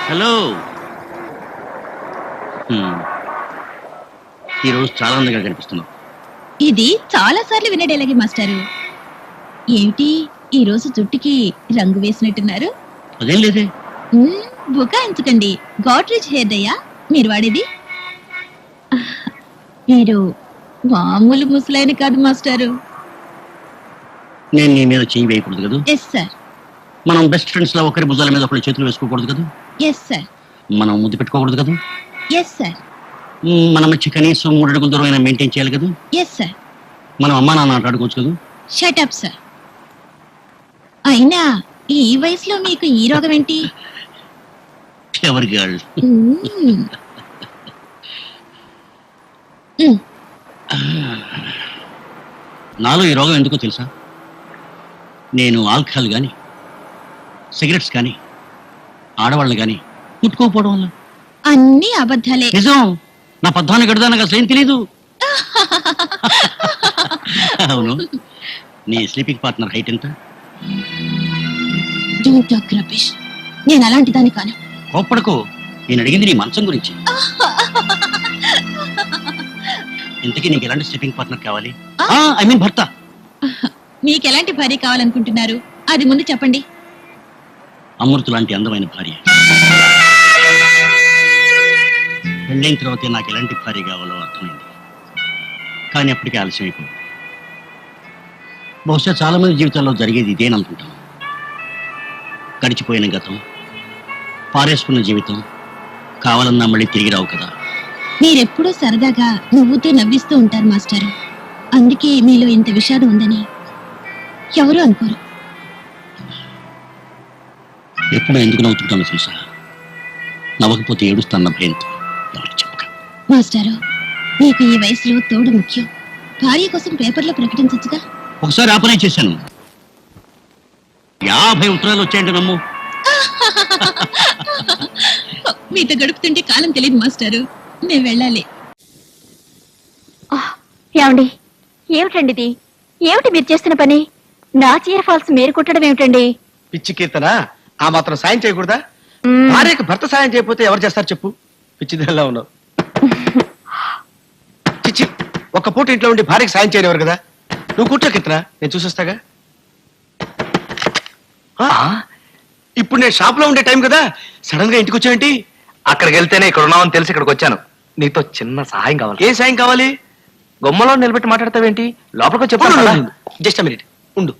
Hello. ఈరోజు చాలా అందంగా కనిపిస్తున్నావు. ఇది చాలా సార్లు వినే డైలాగే మాస్టారు. ఏమిటి ఈ రోజు జుట్టుకి రంగు వేసినట్టున్నారు? అదేం లేదే. బుకాయించకండి. గాడ్రేజ్ హెయిర్ డయ్యా మీరు వాడేది? మీరు మామూలు ముసలైన కాదు మాస్టారు. నేను నీ మీద చెయ్యి వేయకూడదు కదా. Yes sir. మనం బెస్ట్ ఫ్రెండ్స్ లా ఒకరి భుజాల మీద ఒకరి చేతులు వేసుకోకూడదు కదా. Yes sir. మనం ముద్దు పెట్టుకోకూడదు కదా. Yes sir. మన మధ్య కనీసం 3 అడుగుల దూరం అయినా మెయింటైన్ చేయాలి కదా. Yes sir. మనం అమ్మా నాన్న ఆడుకోవచ్చు కదా. Shut up sir. అయినా ఈ వయసులో మీకు ఈ రోగం ఏంటి? ఎవరి గర్ల్. నాలో ఈ రోగం ఎందుకో తెలుసా? నేను ఆల్కహాల్ కానీ సిగరెట్స్ కానీ ఆడవాళ్ళని కానీ ముట్టుకోకపోవడం వల్ల. అన్ని అబద్ధాలే. నిజం. నా పద్ధాన్ని గడదా నాకు అసలు ఏం తెలీదు. అవును, నీ స్లీపింగ్ పార్ట్నర్ హైట్ ఎంత? Don't talk rubbish. నేను అలాంటి దాన్ని కాను. కోప్పడకు. నేను అడిగింది నీ మంచం గురించి. ఇంతకీ నీకు ఎలాంటి స్లీపింగ్ పార్ట్నర్ కావాలి? ఐ మీన్ భర్త. మీకు ఎలాంటి భార్య కావాలనుకుంటున్నారు అది ముందు చెప్పండి. అమృత లాంటి అందమైన భార్య. పెళ్ళైన తర్వాతే నాకు ఎలాంటి భార్య కావాలో అర్థమైంది. కానీ అప్పటికే ఆలస్యం అయిపోయింది. బహుశా చాలా మంది జీవితాల్లో జరిగేది ఇదేననుకుంటాను. గడిచిపోయిన గతం, పారేసుకున్న జీవితం కావాలన్నా మళ్ళీ తిరిగి రావు కదా. మీరెప్పుడూ సరదాగా నవ్వుతూ నవ్విస్తూ ఉంటారు మాస్టారు. అందుకే మీలో ఇంత విషాదం ఉందని ఎవరు అనుకోరు. ఎప్పుడు ఎందుకు నవ్వుతుంటానో తెలుసా? నవ్వకపోతే ఏడుస్తాన్న భయంతో. ఎవరికి చెప్పక. మాస్టారు, మీకు ఈ వయసులో తోడు ముఖ్యం. భార్య కోసం పేపర్లో ప్రకటించచ్చుగా. ఒకసారి ఆ పనే చేశాను. 50 ఉత్తరాలు వచ్చాయంటే నమ్ము. మీతో గడుపుతుంటే కాలం తెలియదు మాస్టారు. నేను వెళ్ళాలి. ఏమండి, ఏమిటండి ఇది? ఏమిటి మీరు చేస్తున్న పని? నా చీర ఫాల్స్ మీరు కుట్టడం ఏమిటండి? పిచ్చి కీర్తన, ఆ మాత్రం సాయం చేయకూడదా? భార్యకు భర్త సాయం చేయకపోతే ఎవరు చేస్తారు చెప్పు? పిచ్చిదల్లా ఉన్నావు. చిచ్చి, ఒక్క పూట ఇంట్లో ఉండి భార్యకు సాయం చేయనివారు కదా. నువ్వు కూర్చో కీర్తన, నేను చూసొస్తాగా. ఇప్పుడు నేను షాప్ లో ఉండే టైం కదా, సడన్ గా ఇంటికి వచ్చావేంటి? అక్కడికి వెళ్తేనే ఇక్కడ ఉన్నావని తెలిసి ఇక్కడికి వచ్చాను. నీతో చిన్న సహాయం కావాలి. ఏం సాయం కావాలి? గుమ్మలో నిలబెట్టి మాట్లాడతావేంటి? లోపలికి చెప్పాను. జస్ట్ మినిట్ ఉండు.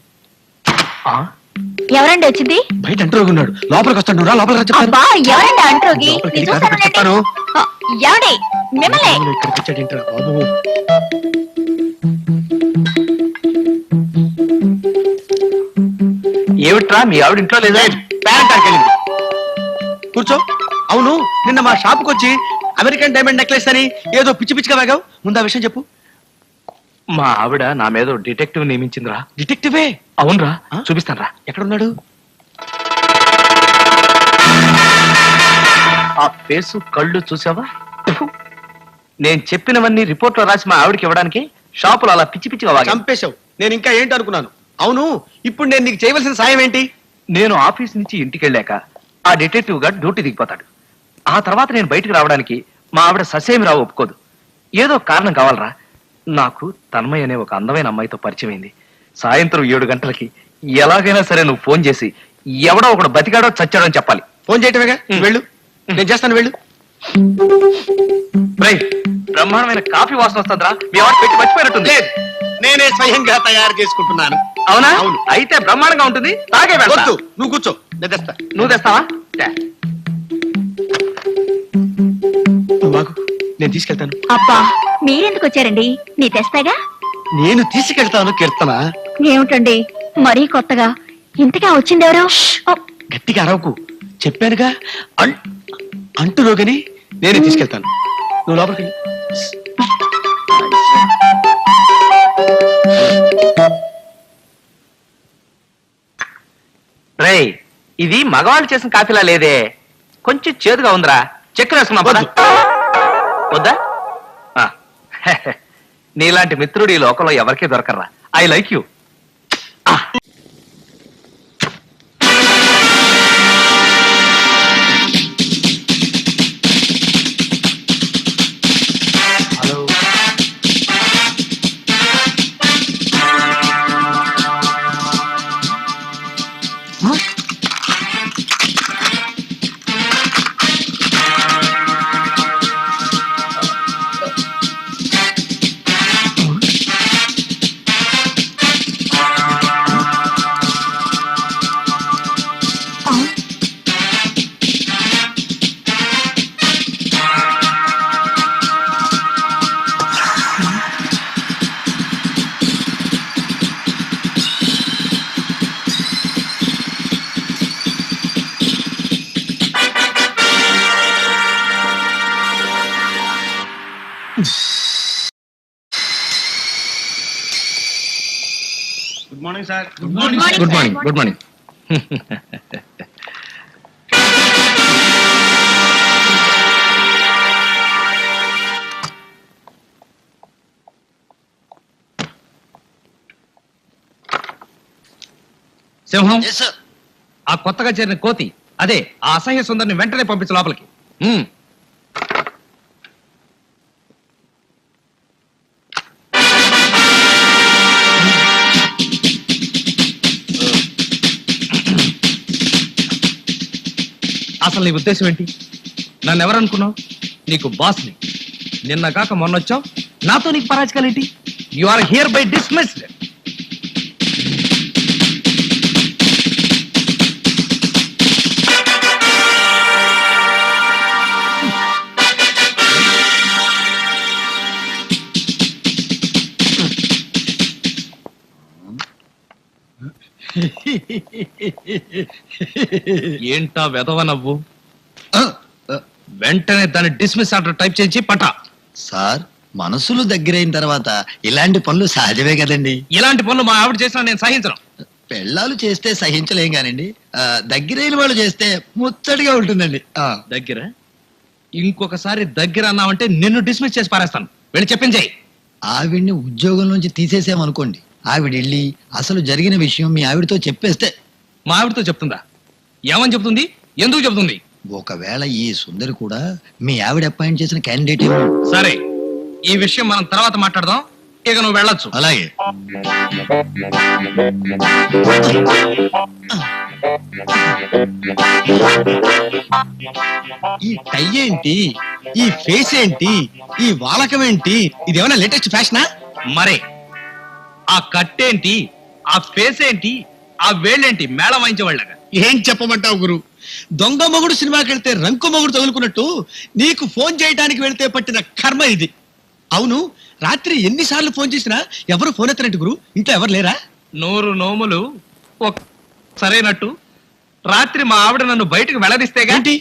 ఎవరండి వచ్చింది? బయట అంటూ ఉన్నాడు, లోపలికి వస్తాడు. నువ్వు రా, లోపలికి రా చెప్తాను. అబ్బా, ఎవరండి అంట్రోగి? లోపలికి నేను వెళ్ళి చూస్తాను, కాసేపు చెప్తాను. ఏమండి మిమ్మల్ని? ఇక్కడికి వచ్చాడేంట్రా బాబు? ఏమిట్రా మీ ఆవిడ ఇంట్లో లేదా? పేరెంటానికి వెళ్ళింది. కూర్చో. అవును, నిన్న మా షాప్కి వచ్చి అమెరికన్ డైమండ్ నెక్లెస్ అని ఏదో పిచ్చి పిచ్చిగా వాగావు. ముందు ఆ విషయం చెప్పు. మా ఆవిడ నా మీద డిటెక్టివ్ నియమించిందిరా. డిటెక్టివే? అవునరా, ఆ? చూపిస్తానరా. ఎక్కడున్నాడు? ఆ ఫేసు కళ్ళు చూసావా? నేను చెప్పినవన్నీ రిపోర్ట్ లో రాసి మా ఆవిడకి ఇవ్వడానికి షాపులో అలా పిచ్చి పిచ్చిగా వాగా. చంపేశావు. నేను ఇంకా ఏంటి అనుకున్నాను. అవును, ఇప్పుడు నేను నీకు చేయవలసిన సాయం ఏంటి? నేను ఆఫీస్ నుంచి ఇంటికి వెళ్ళాక ఆ డిటెక్టివ్ గా డ్యూటీ దిగిపోతాడు. ఆ తర్వాత నేను బయటకు రావడానికి మా ఆవిడ ససేమి రావు ఒప్పుకోదు. ఏదో కారణం కావాలరా. నాకు తన్మయ్ అనే ఒక అందమైన అమ్మాయితో పరిచయం అయింది. సాయంత్రం 7 గంటలకి ఎలాగైనా సరే నువ్వు ఫోన్ చేసి ఎవడో ఒకడు బతికాడో చచ్చాడో అని చెప్పాలి. ఫోన్ చేయటమేగా. వెళ్ళు, నేను చేస్తాను. వెళ్ళు. బ్రహ్మాండమైన కాఫీ వాసన వస్తుందిరా. మీ ఆవిడ పెట్టి మర్చిపోయినట్టుంది. లేదు, నేనే స్వయంగా తయారు చేసుకుంటున్నాను. అవునా? అవును. అయితే బ్రహ్మాండంగా ఉంటుంది. తాగే వెళ్తా. వద్దు, నువ్వు కూర్చో, నేను తెస్తా. నువ్వు తెస్తావా? తే. బాగు, నేను తీసుకెళ్తాను. అబ్బా, మీరెందుకు వచ్చారండి? నీ తెస్తాగా. నేను తీసుకెళ్తాను కీర్తన. ఏమిటండి మరీ కొత్తగా? ఇంతగా వచ్చిందెవరు? గట్టిగా అరవకు, చెప్పానుగా. అంటురోగని నేనే తీసుకెళ్తాను. నువ్వు లోపలికి వెళ్ళు. రేయ్, ఇది మగవాళ్ళు చేసిన కాఫీలా లేదే. కొంచెం చేదుగా ఉందిరా. చక్కెర వేసుకున్నా పద. వద్దా? నీలాంటి మిత్రుడు ఈ లోకంలో ఎవరికీ దొరకరా. I like you. Good morning sir. Good morning good morning. సింహం, ఆ కొత్తగా చేరిన కోతి, అదే ఆ అసహ్య సుందరిని వెంటనే పంపించు లోపలికి. అసలు నీ ఉద్దేశం ఏంటి? నన్ను ఎవరనుకున్నావు? నీకు బాస్ని. నిన్న కాక మొన్న వచ్చావు, నాతో నీకు పరాజకాలేంటి? You are hereby dismissed. ఏంటా వెధవ నవ్వు? వెంటనే దాన్ని డిస్మిస్ ఆర్డర్ టైప్ చేయించి పట్టా. సార్, మనసులు దగ్గరైన తర్వాత ఇలాంటి పనులు సహజమే కదండి. ఇలాంటి పనులు మా ఆవిడ చేసినా నేను సహించను. పెళ్ళాలు చేస్తే సహించలేం కానండి, దగ్గరైన వాళ్ళు చేస్తే ముచ్చటగా ఉంటుందండి. దగ్గర ఇంకొకసారి దగ్గర అన్నావంటే నిన్ను డిస్మిస్ చేసి పారేస్తాను. వెళ్ళి చెప్పించేయి. ఆవిడ్ని ఉద్యోగం నుంచి తీసేసామనుకోండి, ఆవిడ వెళ్ళి అసలు జరిగిన విషయం మీ ఆవిడతో చెప్పేస్తే. మా ఆవిడతో చెప్తుందా? ఏమని చెప్తుంది? ఎందుకు చెప్తుంది? ఒకవేళ ఈ సుందరి కూడా మీ ఆవిడ అపాయింట్ చేసిన క్యాండిడేట్. సరే, ఈ విషయం మనం తర్వాత మాట్లాడదాం. ఇక నువ్వు వెళ్ళొచ్చు. అలాగే. ఈ టై ఏంటి, ఈ ఫేస్ ఏంటి, ఈ వాలకం ఏంటి? ఇదేమైనా లేటెస్ట్ ఫ్యాషనా? మరే ఆ కట్టేంటి, ఆ ఫేస్ ఏంటి, ఆ వేళ్ళేంటి మేళం వాయించేవాళ్ళగా? ఏం చెప్పమంటావు గురు? దొంగ మొగుడు సినిమాకి వెళ్తే రంకు మొగుడు తగులుకున్నట్టు నీకు ఫోన్ చేయడానికి వెళ్తే పట్టిన కర్మ ఇది. అవును, రాత్రి ఎన్నిసార్లు ఫోన్ చేసినా ఎవరు ఫోన్ ఎత్తనట్టు గురు? ఇంట్లో ఎవరు లేరా? 100 నోములు సరైనట్టు రాత్రి మా ఆవిడ నన్ను బయటకు వెళ్ళనిస్తేగా. ఏంటి,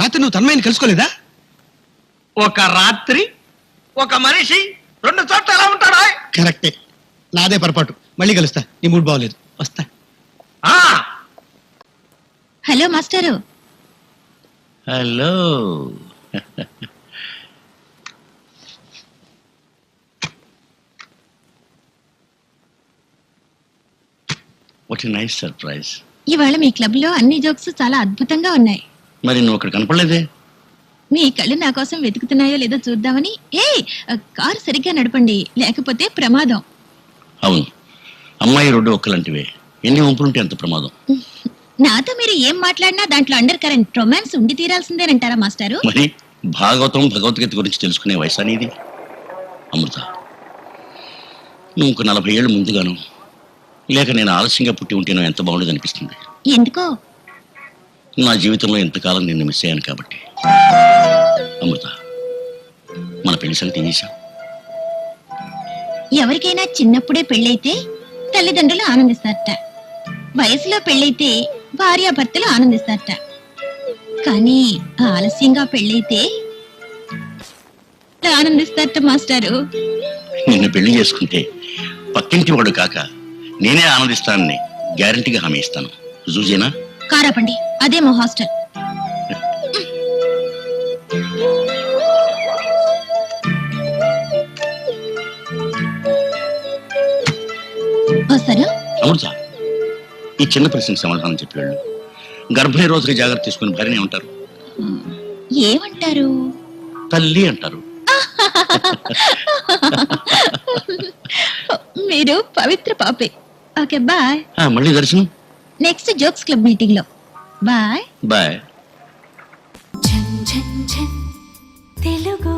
రాత్రి నువ్వు తన్మయ్యని కలుసుకోలేదా? ఒక రాత్రి ఒక మనిషి 2 చోట్ల ఎలా ఉంటాడా? కరెక్టే, నాదే పొరపాటు. మళ్ళీ కలుస్తా, నీ మూడ్ బాగోలేదు, వస్తా. హలో మాస్టారు. Hello. What a nice surprise. ఇవాళ మీ క్లబ్ లో అన్ని జోక్స్ చాలా అద్భుతంగా ఉన్నాయి. మరి నువ్వు అక్కడ కనపడలేదే? మీ కళ్ళు నా కోసం వెతుకుతున్నాయో లేదో చూద్దామని. కారు సరిగ్గా నడపండి, లేకపోతే ప్రమాదం. అవును, అమ్మాయి రోడ్డు ఒక్కలంటివే. ఎన్ని వంపులుంటే అంత ప్రమాదం. నాతో మీరు ఏం మాట్లాడినా దాంట్లో అండర్ కరెంట్ రొమాన్స్ ఉండి తీరాల్సిందేనంటారా మాస్టారు? మరి భాగవతం భగవద్గీత గురించి తెలుసుకునే వయసు అనేది. అమృత, నువ్వు ఒక 40 ఏళ్ళు ముందుగాను, లేక నేను ఆలస్యంగా పుట్టి ఉంటేనో ఎంత బాగుండేది అనిపిస్తుంది. ఎందుకో? నా జీవితంలో ఎంతకాలం నిన్ను మిస్ అయ్యాను కాబట్టి. అమృత, మన పెళ్లి సంగతి ఏం చేశాం? ఎవరికైనా చిన్నప్పుడే పెళ్ళైతే తల్లిదండ్రులు ఆనందిస్తారట, వయసులో పెళ్ళైతే భార్యాభర్తలు ఆనందిస్తారట. కానీ ఆలస్యంగా పెళ్ళైతే ఆనందిస్తారట మాస్టారు. నిన్ను పెళ్లి చేసుకుంటే పక్కింటి వాడు కాక నేనే ఆనందిస్తానని గ్యారంటీగా హామీ ఇస్తాను. జూజేనా? కారాపండి, అదే మా హాస్టల్. వస్తారా? అమృత, ఈ చిన్న ప్రశ్నకు సమాధానం చెప్పేవాళ్ళు గర్భిణీ రోజుకి జాగ్రత్త తీసుకుని భార్యనే ఉంటారు. ఏమంటారు? తల్లి అంటారు. మీరు పవిత్ర పాపే. Okay, bye. మళ్ళీ దర్శనం నెక్స్ట్ జోక్స్ క్లబ్ మీటింగ్ లో. Bye bye. తెలుగు